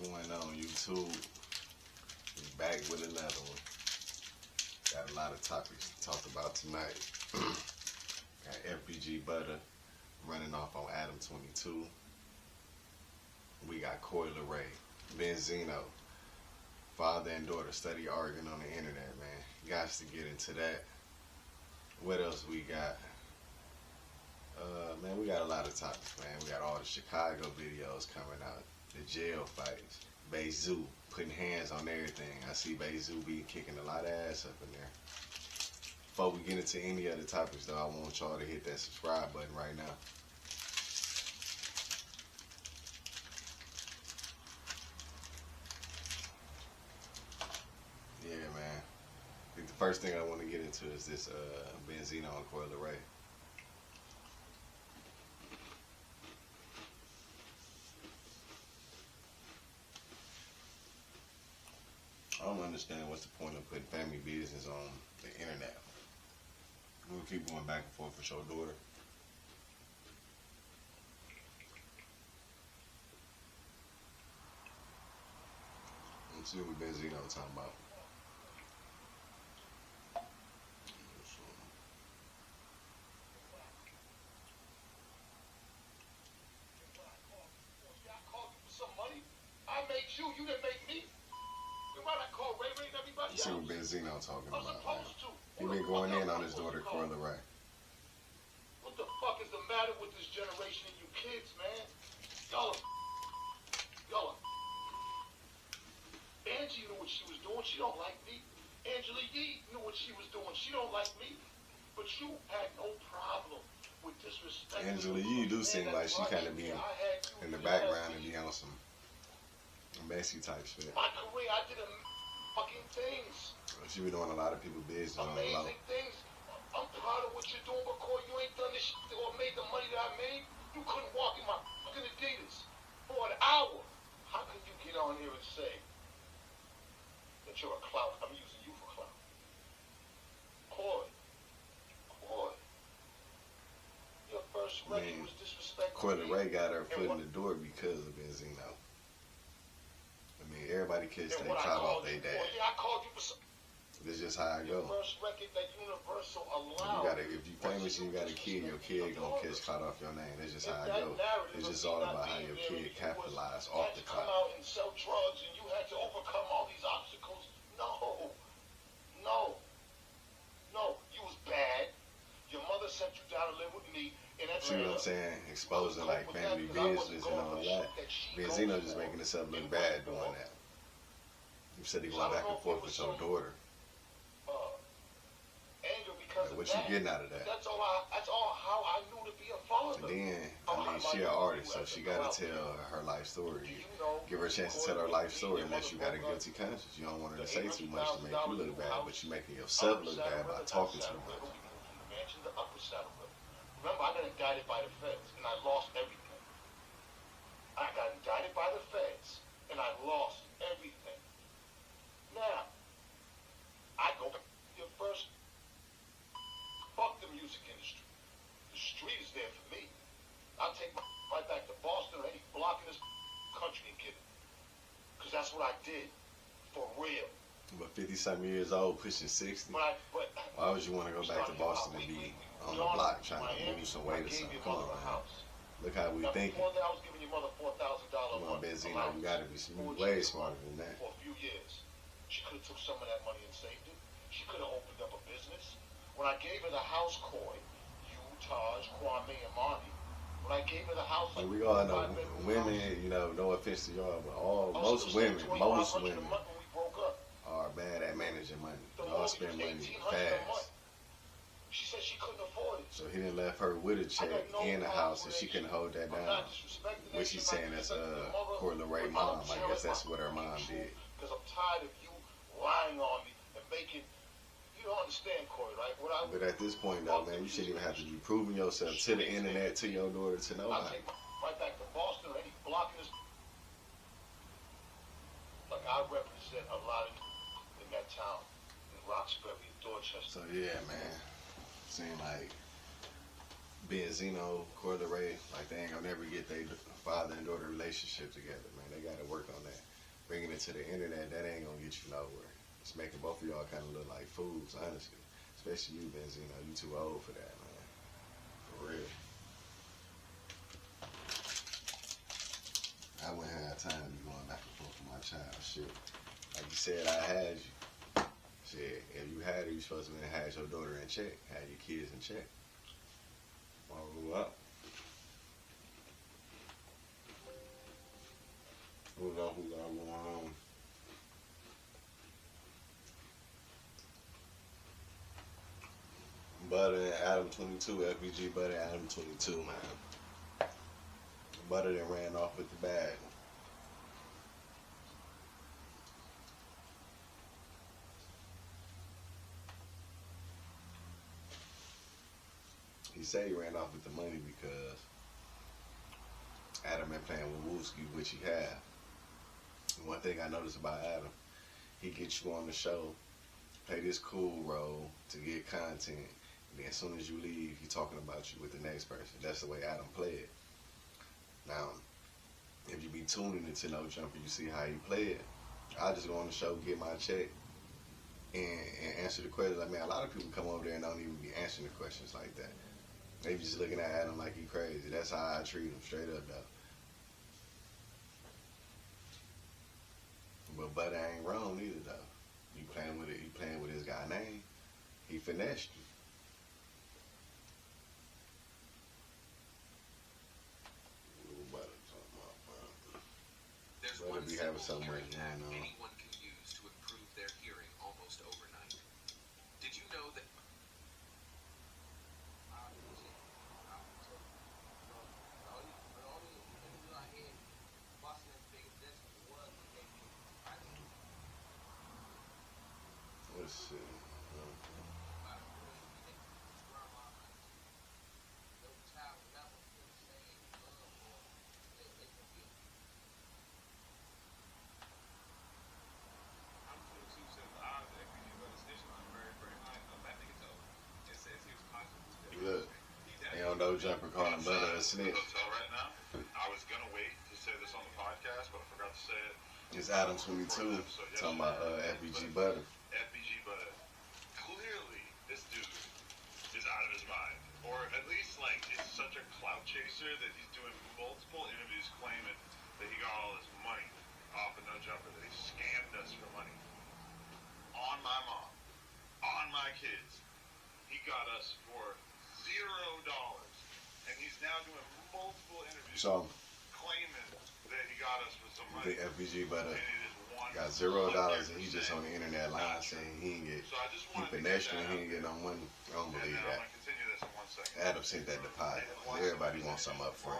going on, YouTube? We're back with another one. Got a lot of topics to talk about tonight. Got FBG Butta running off on Adam22. We got Leray, Benzino, father and daughter study arguing on the internet, man. Gots to get into that. What else we got? Man, we got a lot of topics, man. We got all the Chicago videos coming out, the jail fights, Benzino putting hands on everything. I see Benzino be kicking a lot of ass up in there. Before we get into any other topics, though, I want y'all to hit that subscribe button right now. Yeah, man. I think the first thing I want to get into is this Benzino and Leray. I don't understand what's the point of putting family business on the internet. We'll keep going back and forth with your daughter. Let's see what Benzino talking about. You didn't make me. I call Ray and everybody Let's see what Benzino talking about, man. He been going in on his daughter, Leray. What the fuck is the matter with this generation of you kids, man? Y'all are. Angie knew what she was doing. She don't like me. Angela Yee knew what she was doing. She don't like me. But you had no problem with disrespect. Angela Yee do seem like she kind of be in the background and be on some messy type shit. My career, I did fucking things. She be doing a lot of people business on the low. Amazing things. I'm proud of what you're doing, because you ain't done this shit or made the money that I made. You couldn't walk in my fucking Adidas for an hour. How can you get on here and say that you're a clout? I'm using you for clout. Coy. Your first record was disrespectful. Leray got her foot in the door because of Benzino. I mean, everybody kids take clout off their dad. Yeah, I called you for some. This is just how I go. First record that Universal allowed. If you famous and you got a kid, your kid gonna catch clout off your name. That's just how I go. It's just all about how your kid capitalize off the clout. Come out and sell drugs, and you had to overcome all these obstacles. No. You was bad. Your mother sent you down to live with me. See what I'm saying? Exposing like family business and all that. Benzino just making himself look bad doing that. You said he going back and forth with your daughter. Like, what you getting out of that? That's all how I knew to be a father. And then, I mean, she an artist, so she gotta tell her life story. Give her a chance to tell her life story unless you got a guilty conscience. You don't want her to say too much to make you look bad, but you're making yourself look bad by talking too much. Remember, I got indicted by the feds, and I lost everything. I got indicted by the feds, and I lost everything. Now, I go back to your first. Fuck the music industry. The street is there for me. I'll take my right back to Boston or any block in this country and get it. Because that's what I did. For real. But 50-something years old, pushing 60. Why would you want to go back to Boston and be on the block trying to lose some weight or something? Come on, man. Look how we thinking. I was giving your mother $4,000 a month. Benzino, you gotta be way smarter than that. For a few years. She could have took some of that money and saved it. She could have opened up a business. When I gave her the house coin, you, Taj, Kwame, and Marty, when I gave her the house, like we all know, women, you know, no offense to y'all, but most women are bad at managing money. Y'all spend money fast. She said she couldn't afford it. So he didn't left her with a check in the house, and she couldn't hold that down. What she's saying is, Leray mom. I guess that's what her mom did. Because I'm tired of you lying on me and making. You don't understand, Corey, right? But at this point, though, man, you shouldn't even have to be proving yourself to the internet, to your daughter, to nobody. I'll take right back to Boston or any block in this. Like, I represent a lot of in that town, in Roxbury, Dorchester. So, yeah, man. Seemed like Benzino, Leray, like they ain't gonna never get their father and daughter relationship together, man. They gotta work on that. Bringing it to the internet, that ain't gonna get you nowhere. It's making both of y'all kind of look like fools, honestly. Especially you, Benzino. You too old for that, man. For real. I wouldn't have time to be going back and forth with my child. Shit. Like you said, I had you. Shit, if you had her, you supposed to have had your daughter in check, had your kids in check. Roll up. Who's all going on? Butta and Adam22, FBG Butta and Adam22, man. Butta then ran off with the bag. He said he ran off with the money because Adam been playing with Wooski, which he had. One thing I noticed about Adam, he gets you on the show, play this cool role to get content, and then as soon as you leave, he talking about you with the next person. That's the way Adam played. Now, if you be tuning into No Jumper, you see how he played. I just go on the show, get my check, and answer the questions. Like, man, a lot of people come over there and don't even be answering the questions like that. They be just looking at Adam like he crazy. That's how I treat him, straight up, though. But Butta ain't wrong either, though. You playing with it. You playing with his guy name. He finessed you. Butta talking about, Butta be having so much going on. Anyone can use to improve their hearing almost overnight. Did you know that? Let's see. Look, they on No Jumper calling Butta a snitch. Right now. I was gonna wait to say this on the podcast, but I forgot to say it. It's Adam22 talking about FBG Butta. FBG Butta. Clearly, this dude is out of his mind, or at least like is such a clout chaser that he's doing multiple interviews claiming that he got all this money off of No Jumper, that he scammed us for money. On my mom, on my kids, he got us for $0, and he's now doing multiple interviews So, claiming that he got us for some money. the FBG Butta And it is got $0, and he just on the internet lying saying he ain't get, he finessed you and he ain't get no money. I don't believe that. Adam sent that deposit. Everybody wants some up front.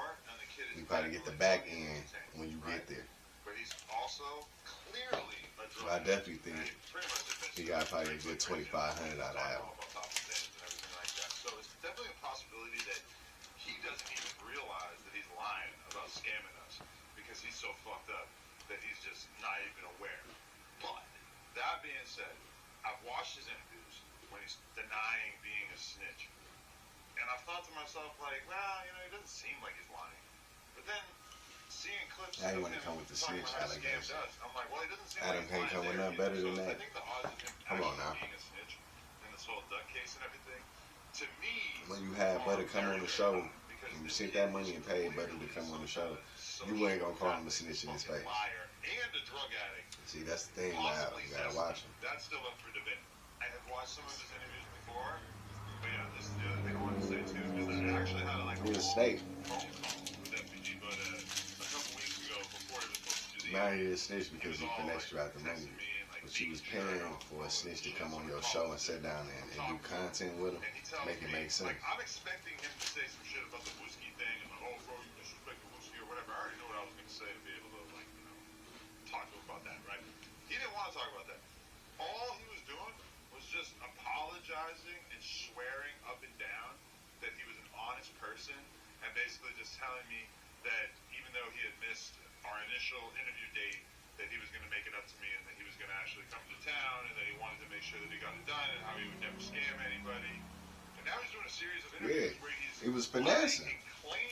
You probably get the back end when you get there. But he's also clearly a So I definitely think he got probably a good $2,500 out of Adam. So it's definitely a possibility that he doesn't even realize that he's lying about scamming us because he's so fucked up that he's just not even aware. But that being said, I've watched his interviews when he's denying being a snitch. And I thought to myself, like, well, you know, he doesn't seem like he's lying. But then seeing clips Now he of wanna him come with the talking snitch about how allegation. scam does, I'm like, well, he doesn't seem Adam like can't he's come with lying nothing there better either. than So that. I think the odds of him Come on actually now. being a snitch in this whole duck case and everything, to me, When you had Butta come on the show, because and you this sent that kid money is and paid Butta to clearly come on the some show, kind of you ain't gonna call him a snitch in his fucking face. liar and a drug addict. See, that's the thing with Adam. You gotta watch him. That's still up for debate. I have watched some of his interviews before, but yeah, this is the other thing I wanted to say too, because I actually had like He's a snake. phone call with FBG, but a couple weeks ago before he was supposed to do the Now interview, he is a snitch because he finessed you out the money. texting me and like But you was paying for a snitch to come on your show and sit down and do content with him, and he tells make it me, make sense. like, I'm expecting him to say some shit about the whiskey thing and like, oh bro, you disrespect the whiskey or whatever. I already know what I was gonna say to be able to like, you know, talk to him about that, right? He didn't want to talk about that. All he was doing was just apologizing and swearing up and down that he was an honest person and basically just telling me that even though he had missed our initial interview date, that he was going to make it up to me and that he was going to actually come to town and that he wanted to make sure that he got it done and how he would never scam anybody. And now he's doing a series of interviews where he's He was finessing.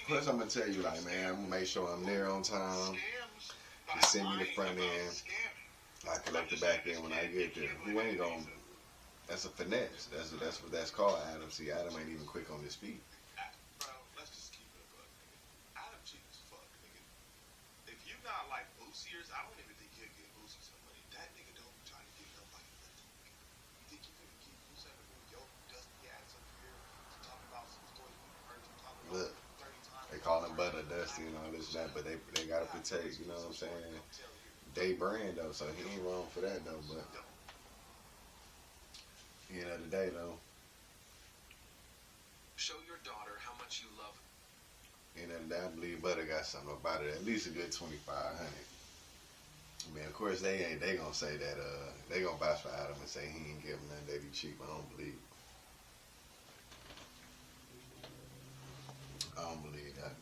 Plus, I'm gonna tell you, like, man, I'm gonna make sure I'm there on time. Just send me the front end. I collect the back end when I get there. Who ain't gonna? That's a finesse. That's what that's called, Adam. See, Adam ain't even quick on his feet. Bro, let's just keep it a buck, nigga. Adam cheap as fuck, nigga. If you not like Boosie, I don't even think he'll get Boosie some money. That nigga don't be trying to get nobody money. You think you gonna keep Boosie up and yo dusty ass up here to talk about some stories we heard you talk about Look, 30 times? they call him Butta, Dusty, and all this and that, but they gotta protect. You know what I'm saying? They brand though, so he ain't wrong for that though. But end of the day though, Show your daughter how much you love her. end of the day, I believe Butta got something about it. At least a good 2,500. I mean, of course they gonna say that they gonna vouch for Adam and say he ain't giving nothing that he cheap. I don't believe. I don't believe that.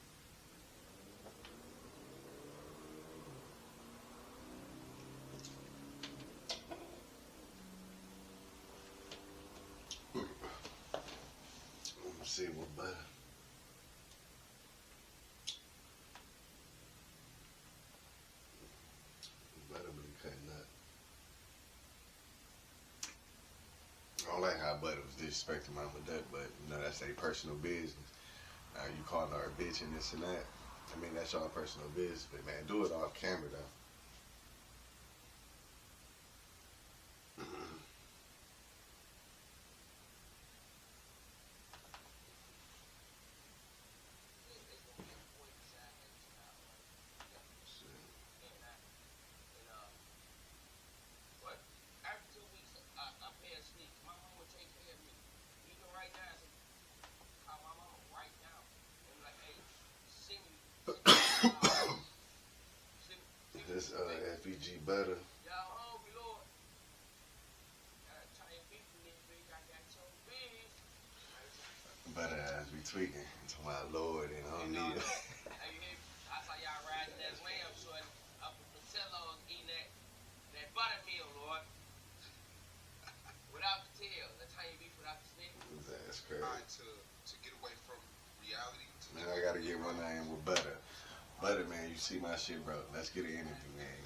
Let's see what Butta. Butta really cutting up. I don't like how Butta was disrespecting Mama Duck, but you know that's their personal business. You calling her a bitch and this and that. I mean, that's y'all personal business, but man, do it off camera though. This FBG Butta. Butta ass be tweaking. To my Lord, and I don't need it. I saw y'all riding that lamb short up in Patillo's eating that buttermeal, Lord. Without the tail. That's how you beef without the snake. That's crazy. Alright, to get away from reality. Man, I gotta get one name with Butta. Butta, man, you see my shit, bro. Let's get an interview, man.